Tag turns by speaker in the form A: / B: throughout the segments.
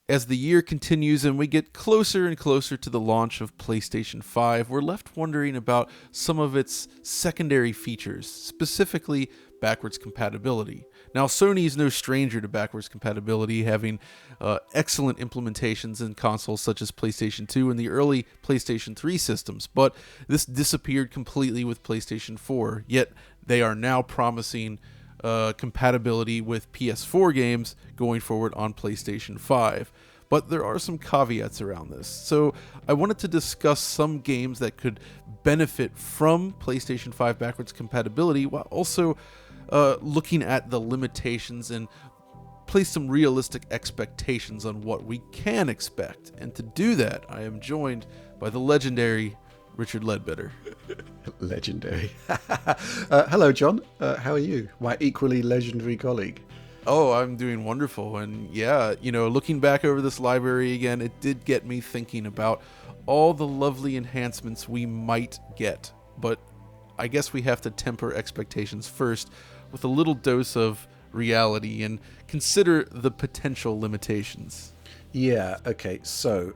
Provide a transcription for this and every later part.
A: As the year continues and we get closer and closer to the launch of PlayStation 5, we're left wondering about some of its secondary features, specifically backwards compatibility. Now, Sony is no stranger to backwards compatibility, having excellent implementations in consoles such as PlayStation 2 and the early PlayStation 3 systems, but this disappeared completely with PlayStation 4, yet they are now promising compatibility with PS4 games going forward on PlayStation 5. But there are some caveats around this. So I wanted to discuss some games that could benefit from PlayStation 5 backwards compatibility while also looking at the limitations and place some realistic expectations on what we can expect. And to do that, I am joined by the legendary Richard Ledbetter.
B: Legendary. Hello, John. How are you? My equally legendary colleague.
A: Oh, I'm doing wonderful. And yeah, looking back over this library again, it did get me thinking about all the lovely enhancements we might get. But I guess we have to temper expectations first with a little dose of reality and consider the potential limitations.
B: Yeah, okay, so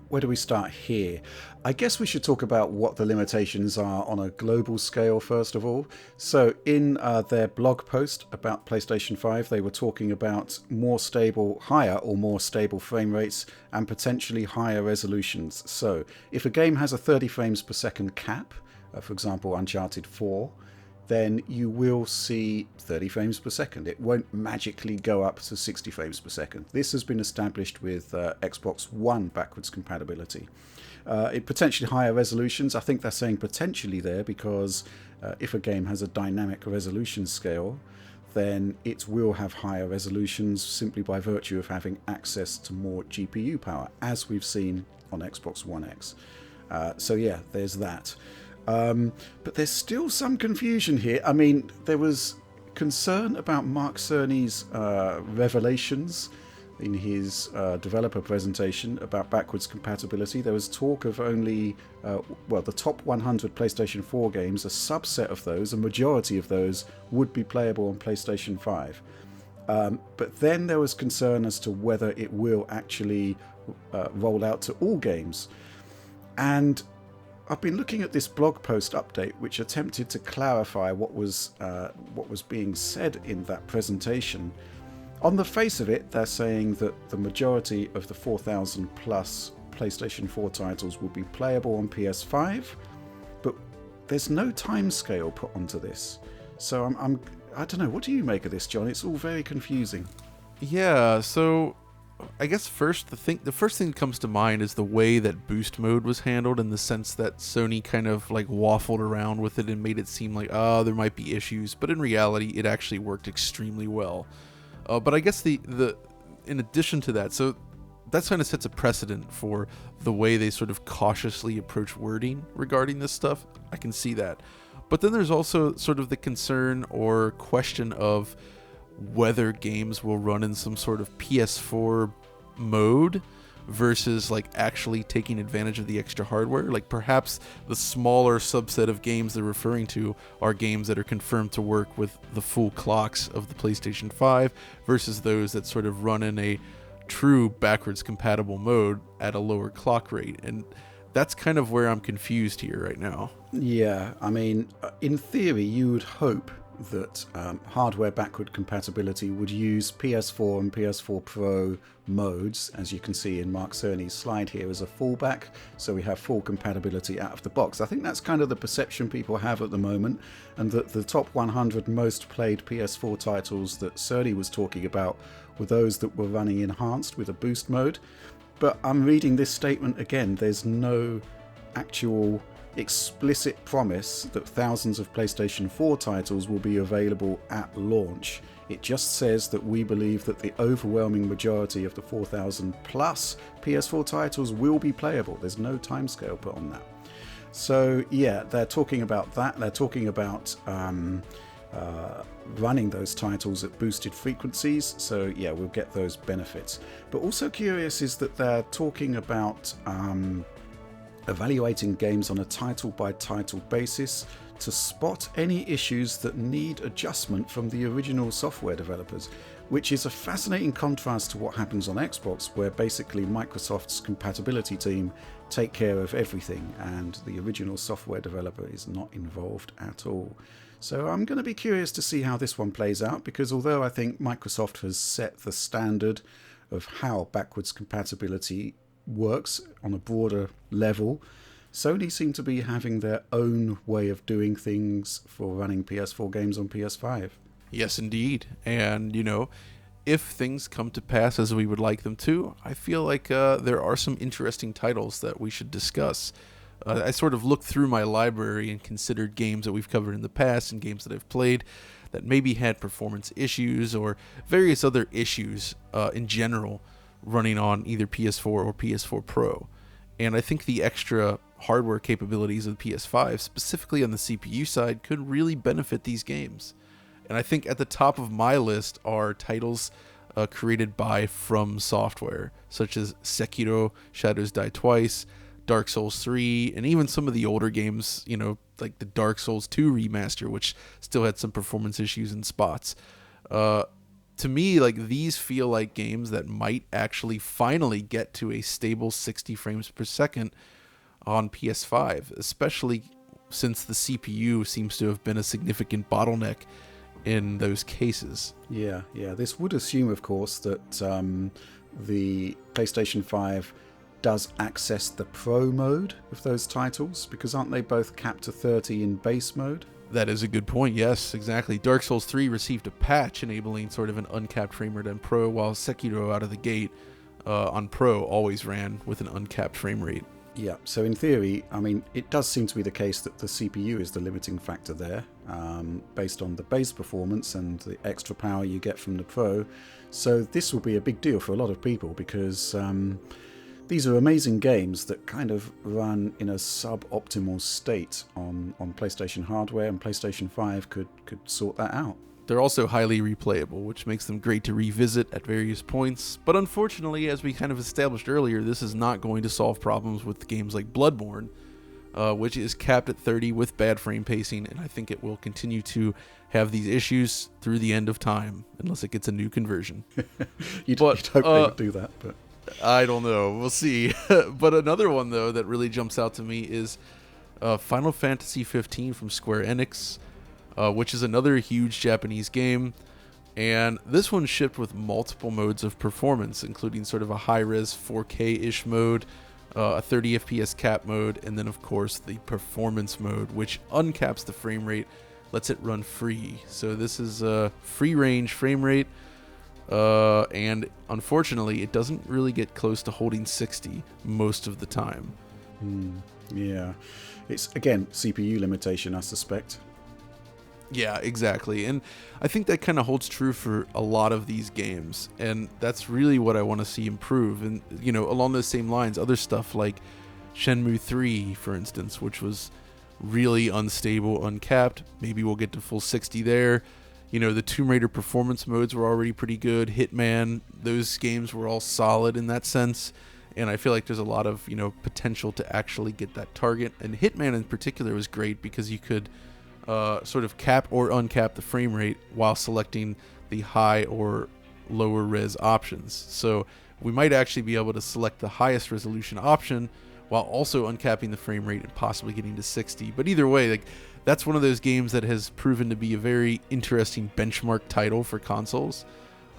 B: where do we start here? I guess we should talk about what the limitations are on a global scale first of all. So in their blog post about PlayStation 5, they were talking about higher or more stable frame rates and potentially higher resolutions. So if a game has a 30 frames per second cap, for example Uncharted 4, then you will see 30 frames per second. It won't magically go up to 60 frames per second. This has been established with Xbox One backwards compatibility. It potentially higher resolutions. I think they're saying potentially there because if a game has a dynamic resolution scale, then it will have higher resolutions simply by virtue of having access to more GPU power, as we've seen on Xbox One X. So yeah, there's that. But there's still some confusion here. I mean, there was concern about Mark Cerny's revelations in his developer presentation about backwards compatibility. There was talk of only, the top 100 PlayStation 4 games, a subset of those, a majority of those, would be playable on PlayStation 5. But then there was concern as to whether it will actually roll out to all games. And I've been looking at this blog post update, which attempted to clarify what was being said in that presentation. On the face of it, they're saying that the majority of the 4,000 plus PlayStation 4 titles will be playable on PS5, but there's no timescale put onto this. So I don't know. What do you make of this, John? It's all very confusing.
A: Yeah, so I guess the first thing that comes to mind is the way that boost mode was handled, in the sense that Sony kind of like waffled around with it and made it seem like, there might be issues, but in reality it actually worked extremely well. But I guess the in addition to that, so that kind of sets a precedent for the way they sort of cautiously approach wording regarding this stuff. I can see that. But then there's also sort of the concern or question of whether games will run in some sort of PS4 mode versus like actually taking advantage of the extra hardware. Like perhaps the smaller subset of games they're referring to are games that are confirmed to work with the full clocks of the PlayStation 5 versus those that sort of run in a true backwards compatible mode at a lower clock rate. And that's kind of where I'm confused here right now.
B: Yeah, I mean, in theory, you would hope that hardware backward compatibility would use PS4 and PS4 Pro modes, as you can see in Mark Cerny's slide here, as a fallback, so we have full compatibility out of the box. I think that's kind of the perception people have at the moment, and that the top 100 most played PS4 titles that Cerny was talking about were those that were running enhanced with a boost mode. But I'm reading this statement again, there's no actual explicit promise that thousands of PlayStation 4 titles will be available at launch. It just says that we believe that the overwhelming majority of the 4,000 plus PS4 titles will be playable. There's no timescale put on that. So yeah, they're talking about that. They're talking about running those titles at boosted frequencies. So yeah, we'll get those benefits. But also curious is that they're talking about evaluating games on a title-by-title basis to spot any issues that need adjustment from the original software developers, which is a fascinating contrast to what happens on Xbox, where basically Microsoft's compatibility team take care of everything and the original software developer is not involved at all. So I'm going to be curious to see how this one plays out, because although I think Microsoft has set the standard of how backwards compatibility works on a broader level, Sony seem to be having their own way of doing things for running PS4 games on PS5.
A: Yes, indeed. And, if things come to pass as we would like them to, I feel like there are some interesting titles that we should discuss. I sort of looked through my library and considered games that we've covered in the past and games that I've played that maybe had performance issues or various other issues in general running on either PS4 or PS4 Pro. And I think the extra hardware capabilities of the PS5, specifically on the CPU side, could really benefit these games. And I think at the top of my list are titles created by From Software, such as Sekiro, Shadows Die Twice, Dark Souls 3, and even some of the older games, like the Dark Souls 2 remaster, which still had some performance issues in spots. To me, like, these feel like games that might actually finally get to a stable 60 frames per second on PS5, especially since the CPU seems to have been a significant bottleneck in those cases.
B: Yeah. This would assume, of course, that the PlayStation 5 does access the Pro mode of those titles, because aren't they both capped to 30 in base mode?
A: That is a good point. Yes, exactly. Dark Souls 3 received a patch enabling sort of an uncapped frame rate on Pro, while Sekiro out of the gate on Pro always ran with an uncapped frame rate.
B: Yeah, so in theory, I mean, it does seem to be the case that the CPU is the limiting factor there, based on the base performance and the extra power you get from the Pro. So this will be a big deal for a lot of people, because these are amazing games that kind of run in a suboptimal state on PlayStation hardware, and PlayStation 5 could sort that out.
A: They're also highly replayable, which makes them great to revisit at various points. But unfortunately, as we kind of established earlier, this is not going to solve problems with games like Bloodborne, which is capped at 30 with bad frame pacing, and I think it will continue to have these issues through the end of time, unless it gets a new conversion.
B: You'd hope they would do that, but
A: I don't know. We'll see. But another one, though, that really jumps out to me is Final Fantasy 15 from Square Enix, which is another huge Japanese game. And this one shipped with multiple modes of performance, including sort of a high-res 4K-ish mode, a 30 FPS cap mode, and then, of course, the performance mode, which uncaps the frame rate, lets it run free. So this is a free-range frame rate. And unfortunately, it doesn't really get close to holding 60 most of the time.
B: Yeah. It's, again, CPU limitation, I suspect.
A: Yeah, exactly. And I think that kind of holds true for a lot of these games. And that's really what I want to see improve. And, along those same lines, other stuff like Shenmue 3, for instance, which was really unstable, uncapped. Maybe we'll get to full 60 there. The Tomb Raider performance modes were already pretty good. Hitman, those games were all solid in that sense. And I feel like there's a lot of, potential to actually get that target. And Hitman in particular was great because you could sort of cap or uncap the frame rate while selecting the high or lower res options. So we might actually be able to select the highest resolution option while also uncapping the frame rate and possibly getting to 60. But either way, that's one of those games that has proven to be a very interesting benchmark title for consoles.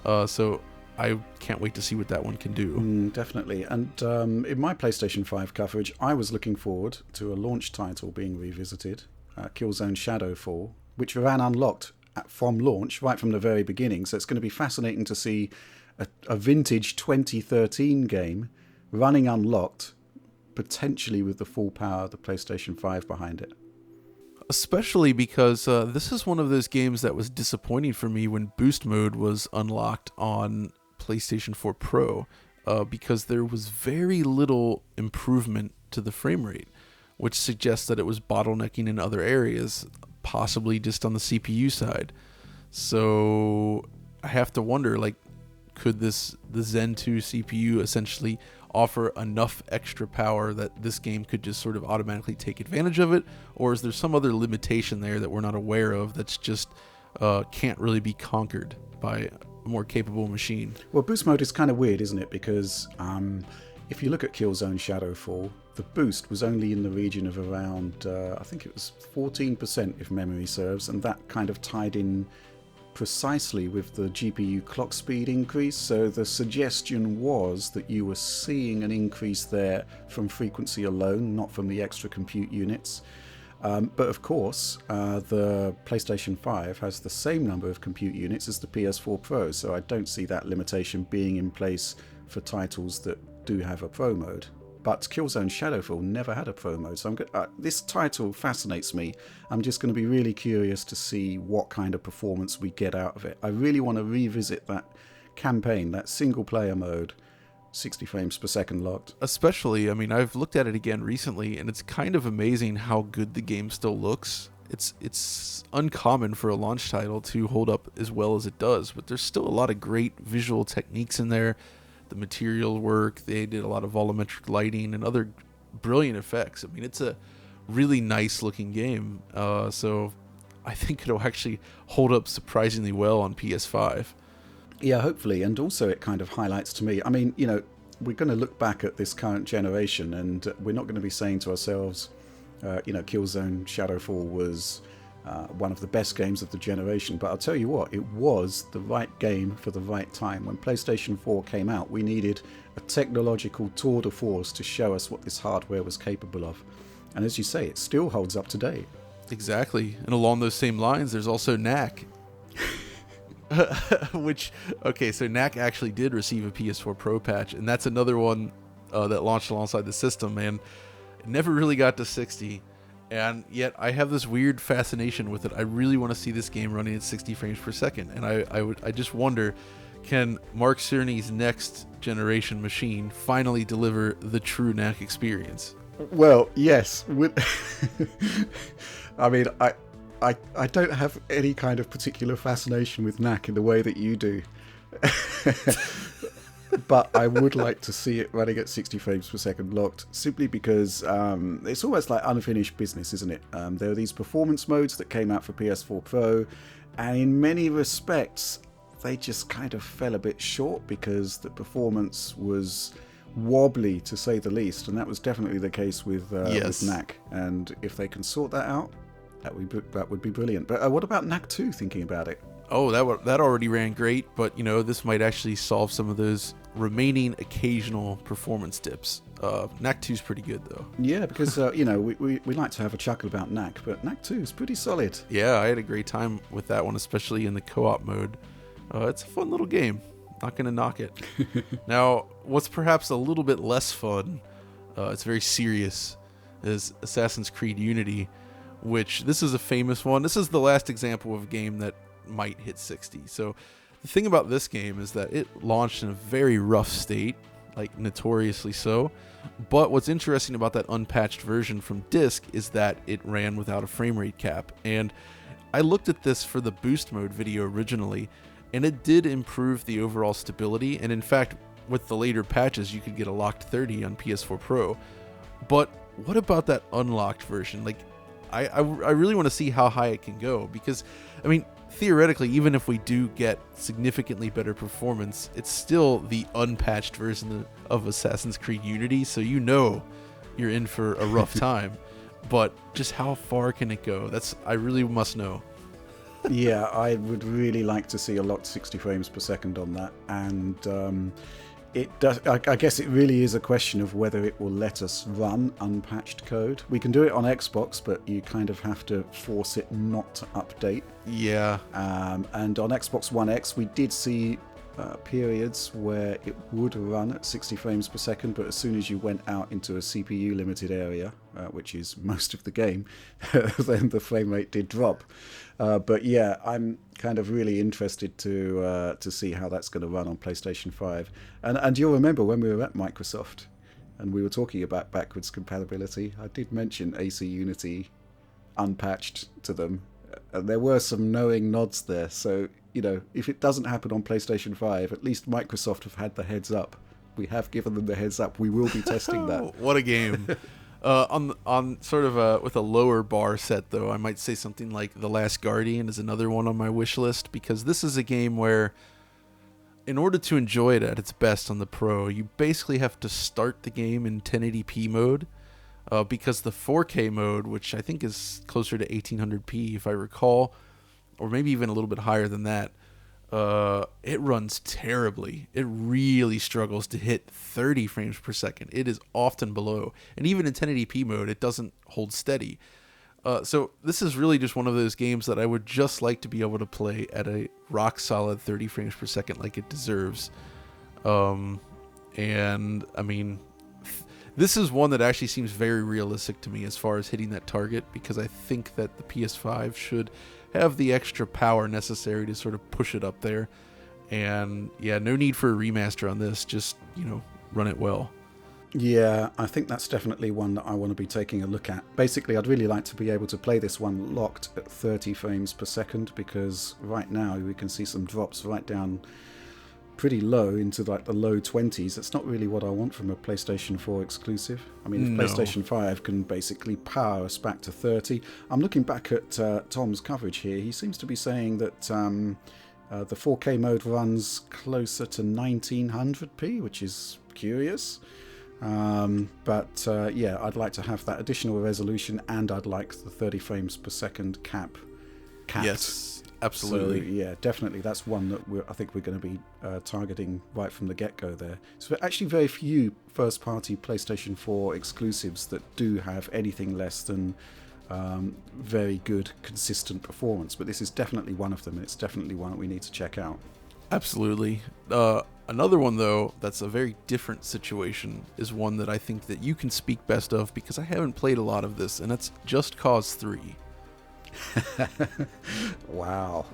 A: So I can't wait to see what that one can do.
B: Definitely. And in my PlayStation 5 coverage, I was looking forward to a launch title being revisited, Killzone Shadowfall, which ran unlocked from launch, right from the very beginning. So it's going to be fascinating to see a vintage 2013 game running unlocked, potentially with the full power of the PlayStation 5 behind it.
A: Especially because this is one of those games that was disappointing for me when Boost Mode was unlocked on PlayStation 4 Pro, because there was very little improvement to the frame rate, which suggests that it was bottlenecking in other areas, possibly just on the CPU side. So I have to wonder, could the Zen 2 CPU essentially offer enough extra power that this game could just sort of automatically take advantage of it? Or is there some other limitation there that we're not aware of that's just can't really be conquered by more capable machine.
B: Well, boost mode is kind of weird, isn't it? Because if you look at Killzone Shadowfall, the boost was only in the region of around, I think it was 14% if memory serves, and that kind of tied in precisely with the GPU clock speed increase. So the suggestion was that you were seeing an increase there from frequency alone, not from the extra compute units. But of course, the PlayStation 5 has the same number of compute units as the PS4 Pro, so I don't see that limitation being in place for titles that do have a Pro mode. But Killzone Shadowfall never had a Pro mode, so this title fascinates me. I'm just going to be really curious to see what kind of performance we get out of it. I really want to revisit that campaign, that single-player mode, 60 frames per second locked.
A: Especially, I mean, I've looked at it again recently, and it's kind of amazing how good the game still looks. It's uncommon for a launch title to hold up as well as it does, but there's still a lot of great visual techniques in there. The material work, they did a lot of volumetric lighting and other brilliant effects. I mean, it's a really nice looking game, so I think it'll actually hold up surprisingly well on PS5.
B: Yeah, hopefully. And also it kind of highlights to me, I mean, you know, we're going to look back at this current generation and we're not going to be saying to ourselves, Killzone Shadowfall was one of the best games of the generation. But I'll tell you what, it was the right game for the right time. When PlayStation 4 came out, we needed a technological tour de force to show us what this hardware was capable of. And as you say, it still holds up today.
A: Exactly. And along those same lines, there's also Knack. So Knack actually did receive a PS4 Pro patch, and that's another one that launched alongside the system, and it never really got to 60, and yet I have this weird fascination with it. I really want to see this game running at 60 frames per second, and I just wonder, can Mark Cerny's next generation machine finally deliver the true Knack experience?
B: Well, yes. I mean, I don't have any kind of particular fascination with Knack in the way that you do. But I would like to see it running at 60 frames per second locked, simply because it's almost like unfinished business, isn't it? There are these performance modes that came out for PS4 Pro, and in many respects, they just kind of fell a bit short because the performance was wobbly, to say the least, and that was definitely the case with Knack. And if they can sort that out, that would be brilliant. But what about Knack 2, thinking about it?
A: Oh, that already ran great, but this might actually solve some of those remaining occasional performance dips. Knack 2 is pretty good, though.
B: Yeah, because we like to have a chuckle about Knack, but Knack 2 is pretty solid.
A: Yeah, I had a great time with that one, especially in the co-op mode. It's a fun little game. Not going to knock it. Now, what's perhaps a little bit less fun, it's very serious, is Assassin's Creed Unity, which this is a famous one. This is the last example of a game that might hit 60. So the thing about this game is that it launched in a very rough state, like notoriously so. But what's interesting about that unpatched version from disc is that it ran without a frame rate cap. And I looked at this for the boost mode video originally, and it did improve the overall stability. And in fact, with the later patches, you could get a locked 30 on PS4 Pro. But what about that unlocked version? Like, I really want to see how high it can go, because, I mean, theoretically, even if we do get significantly better performance, it's still the unpatched version of Assassin's Creed Unity, so you're in for a rough time. But just how far can it go? I really must know.
B: Yeah, I would really like to see a locked 60 frames per second on that, and it does. I guess it really is a question of whether it will let us run unpatched code. We can do it on Xbox, but you kind of have to force it not to update.
A: Yeah.
B: And on Xbox One X, we did see periods where it would run at 60 frames per second, but as soon as you went out into a CPU limited area, which is most of the game, then the frame rate did drop. But yeah, I'm kind of really interested to see how that's going to run on PlayStation 5. And you'll remember when we were at Microsoft and we were talking about backwards compatibility, I did mention AC Unity unpatched to them. And there were some knowing nods there. So, if it doesn't happen on PlayStation 5, at least Microsoft have had the heads up. We have given them the heads up. We will be testing that.
A: What a game. On sort of with a lower bar set, though, I might say something like The Last Guardian is another one on my wish list, because this is a game where in order to enjoy it at its best on the Pro, you basically have to start the game in 1080p mode, because the 4K mode, which I think is closer to 1800p if I recall, or maybe even a little bit higher than that, it runs terribly. It really struggles to hit 30 frames per second. It is often below. And even in 1080p mode, it doesn't hold steady. So this is really just one of those games that I would just like to be able to play at a rock solid 30 frames per second like it deserves. And I mean, this is one that actually seems very realistic to me as far as hitting that target, because I think that the PS5 should have the extra power necessary to sort of push it up there. And yeah, no need for a remaster on this. Just, run it well.
B: Yeah, I think that's definitely one that I want to be taking a look at. Basically, I'd really like to be able to play this one locked at 30 frames per second, because right now we can see some drops right down pretty low into like the low 20s. That's not really what I want from a PlayStation 4 exclusive. I mean, if PlayStation 5 can basically power us back to 30. I'm looking back at Tom's coverage here. He seems to be saying that the 4K mode runs closer to 1900p, which is curious. But I'd like to have that additional resolution, and I'd like the 30 frames per second capped.
A: Yes, absolutely.
B: So, yeah, definitely. That's one that I think we're going to be targeting right from the get-go there. So actually very few first-party PlayStation 4 exclusives that do have anything less than very good, consistent performance. But this is definitely one of them. It's definitely one that we need to check out.
A: Absolutely. Another one, though, that's a very different situation, is one that I think that you can speak best of, because I haven't played a lot of this, and that's Just Cause 3.
B: Wow.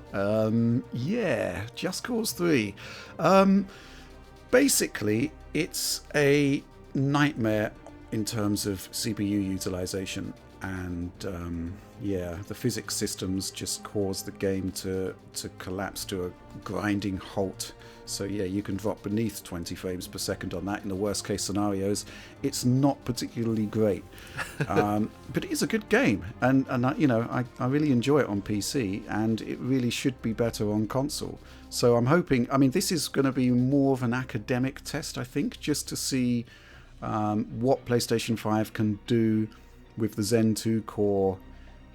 B: Just Cause 3. Basically, it's a nightmare in terms of CPU utilization, and the physics systems just cause the game to collapse to a grinding halt. So yeah, you can drop beneath 20 frames per second on that in the worst case scenarios. It's not particularly great, but it is a good game, and I really enjoy it on PC, and it really should be better on console. So I'm hoping, this is going to be more of an academic test, I think, just to see what PlayStation 5 can do with the Zen 2 core,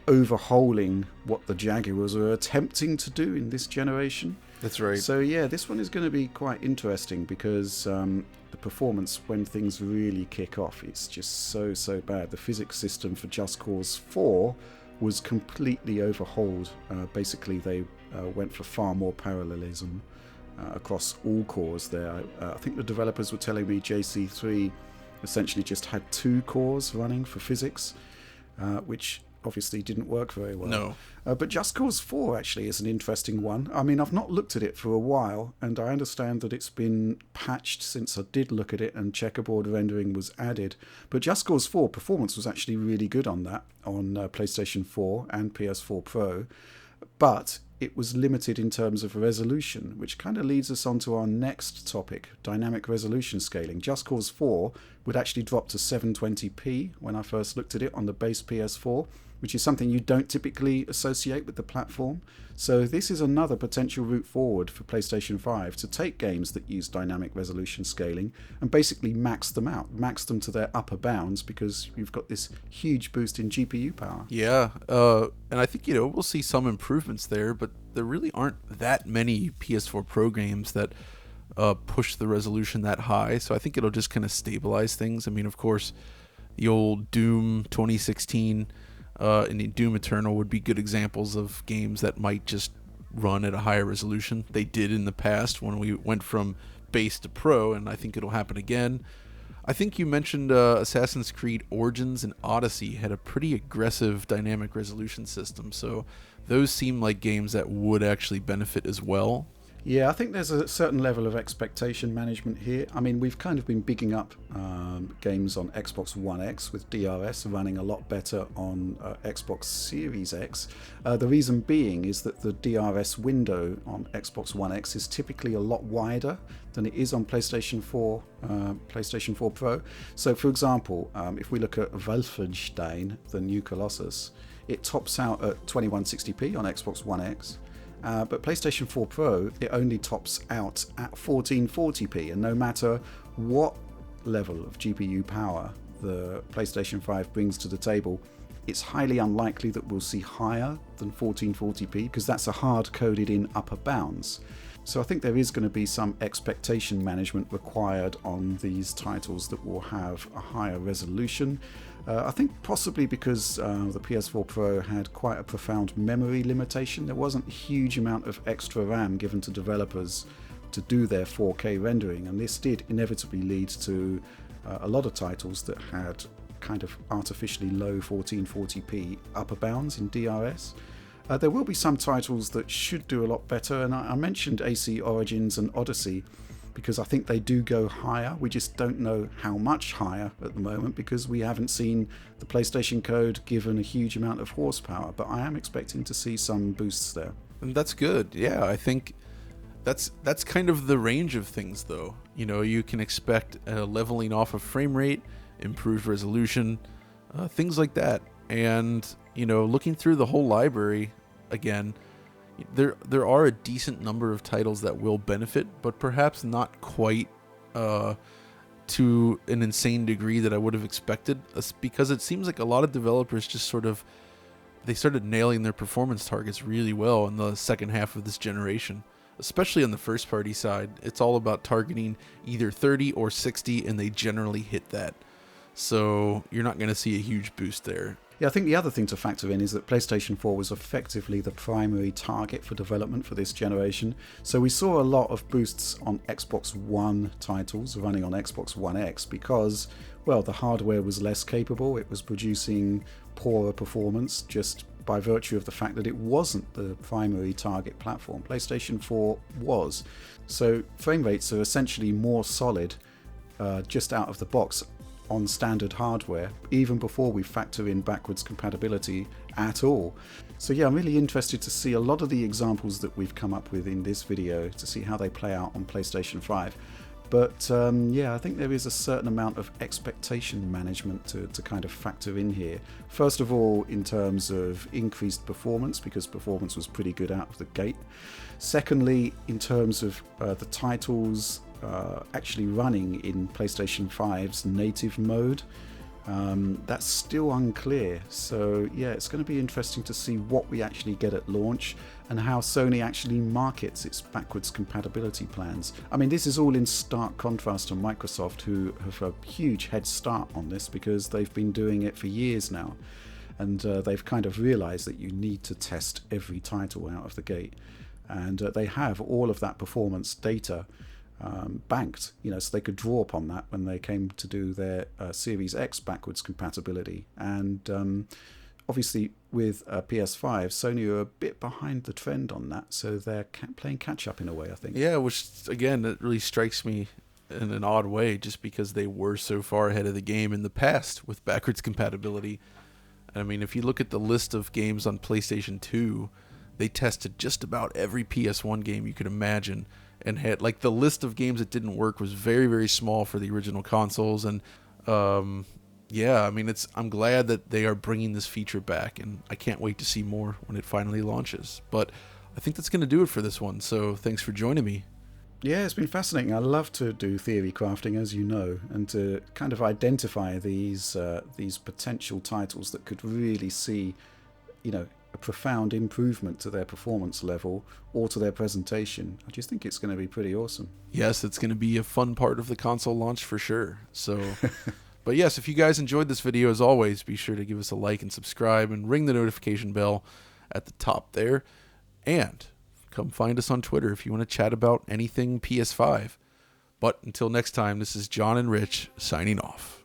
B: overhauling what the Jaguars are attempting to do in this generation.
A: That's right.
B: So yeah, this one is going to be quite interesting, because the performance when things really kick off, it's just so bad. The physics system for Just Cause 4 was completely overhauled. Basically, they went for far more parallelism across all cores there. I think the developers were telling me JC3 essentially just had 2 cores running for physics, which obviously didn't work very well.
A: No.
B: But Just Cause 4 actually is an interesting one. I've not looked at it for a while, and I understand that it's been patched since I did look at it and checkerboard rendering was added. But Just Cause 4 performance was actually really good on that, on PlayStation 4 and PS4 Pro. But it was limited in terms of resolution, which kind of leads us on to our next topic, dynamic resolution scaling. Just Cause 4 would actually drop to 720p when I first looked at it on the base PS4, which is something you don't typically associate with the platform. So this is another potential route forward for PlayStation 5 to take games that use dynamic resolution scaling and basically max them out, max them to their upper bounds, because you've got this huge boost in GPU power.
A: Yeah, and I think, we'll see some improvements there, but there really aren't that many PS4 Pro games that push the resolution that high, so I think it'll just kind of stabilize things. Of course, the old Doom 2016 and the Doom Eternal would be good examples of games that might just run at a higher resolution. They did in the past when we went from base to pro, and I think it'll happen again. I think you mentioned Assassin's Creed Origins and Odyssey had a pretty aggressive dynamic resolution system, so those seem like games that would actually benefit as well.
B: Yeah, I think there's a certain level of expectation management here. We've kind of been bigging up games on Xbox One X with DRS running a lot better on Xbox Series X. The reason being is that the DRS window on Xbox One X is typically a lot wider than it is on PlayStation 4 Pro. So, for example, if we look at Wolfenstein, the new Colossus, it tops out at 2160p on Xbox One X. But PlayStation 4 Pro, it only tops out at 1440p, and no matter what level of GPU power the PlayStation 5 brings to the table, it's highly unlikely that we'll see higher than 1440p, because that's a hard-coded in upper bounds. So I think there is going to be some expectation management required on these titles that will have a higher resolution. I think possibly because the PS4 Pro had quite a profound memory limitation. There wasn't a huge amount of extra RAM given to developers to do their 4K rendering, and this did inevitably lead to a lot of titles that had kind of artificially low 1440p upper bounds in DRS. There will be some titles that should do a lot better, and I mentioned AC Origins and Odyssey because I think they do go higher. We just don't know how much higher at the moment because we haven't seen the PlayStation code given a huge amount of horsepower, but I am expecting to see some boosts there.
A: And that's good. Yeah, I think that's kind of the range of things, though. You know, you can expect a leveling off of frame rate, improved resolution, things like that. And, you know, looking through the whole library again, there are a decent number of titles that will benefit, but perhaps not quite to an insane degree that I would have expected, because it seems like a lot of developers just they started nailing their performance targets really well in the second half of this generation. Especially on the first party side, it's all about targeting either 30 or 60, and they generally hit that. So you're not going to see a huge boost there.
B: Yeah, I think the other thing to factor in is that PlayStation 4 was effectively the primary target for development for this generation. So we saw a lot of boosts on Xbox One titles running on Xbox One X because, well, the hardware was less capable. It was producing poorer performance just by virtue of the fact that it wasn't the primary target platform. PlayStation 4 was. So frame rates are essentially more solid just out of the box on standard hardware, even before we factor in backwards compatibility at all. So yeah, I'm really interested to see a lot of the examples that we've come up with in this video to see how they play out on PlayStation 5. But yeah, I think there is a certain amount of expectation management to kind of factor in here. First of all, in terms of increased performance, because performance was pretty good out of the gate. Secondly, in terms of the titles actually running in PlayStation 5's native mode. That's still unclear. So yeah, it's going to be interesting to see what we actually get at launch and how Sony actually markets its backwards compatibility plans. I mean, this is all in stark contrast to Microsoft, who have a huge head start on this because they've been doing it for years now. And they've kind of realized that you need to test every title out of the gate. And they have all of that performance data banked, you know, so they could draw upon that when they came to do their Series X backwards compatibility. And obviously with PS5, Sony are a bit behind the trend on that, so they're playing catch up in a way, I think.
A: Yeah, which again, it really strikes me in an odd way, just because they were so far ahead of the game in the past with backwards compatibility. I mean, if you look at the list of games on PlayStation 2, they tested just about every PS1 game you could imagine, and had, like, the list of games that didn't work was very, very small for the original consoles. And yeah, I mean, I'm glad that they are bringing this feature back, and I can't wait to see more when it finally launches. But I think that's going to do it for this one, so thanks for joining me.
B: Yeah, it's been fascinating. I love to do theory crafting, as you know, and to kind of identify these potential titles that could really see, you know, a profound improvement to their performance level or to their presentation. I just think it's going to be pretty awesome.
A: Yes, it's going to be a fun part of the console launch for sure. So, but yes, if you guys enjoyed this video, as always, be sure to give us a like and subscribe and ring the notification bell at the top there. And come find us on Twitter if you want to chat about anything PS5. But until next time, this is John and Rich signing off.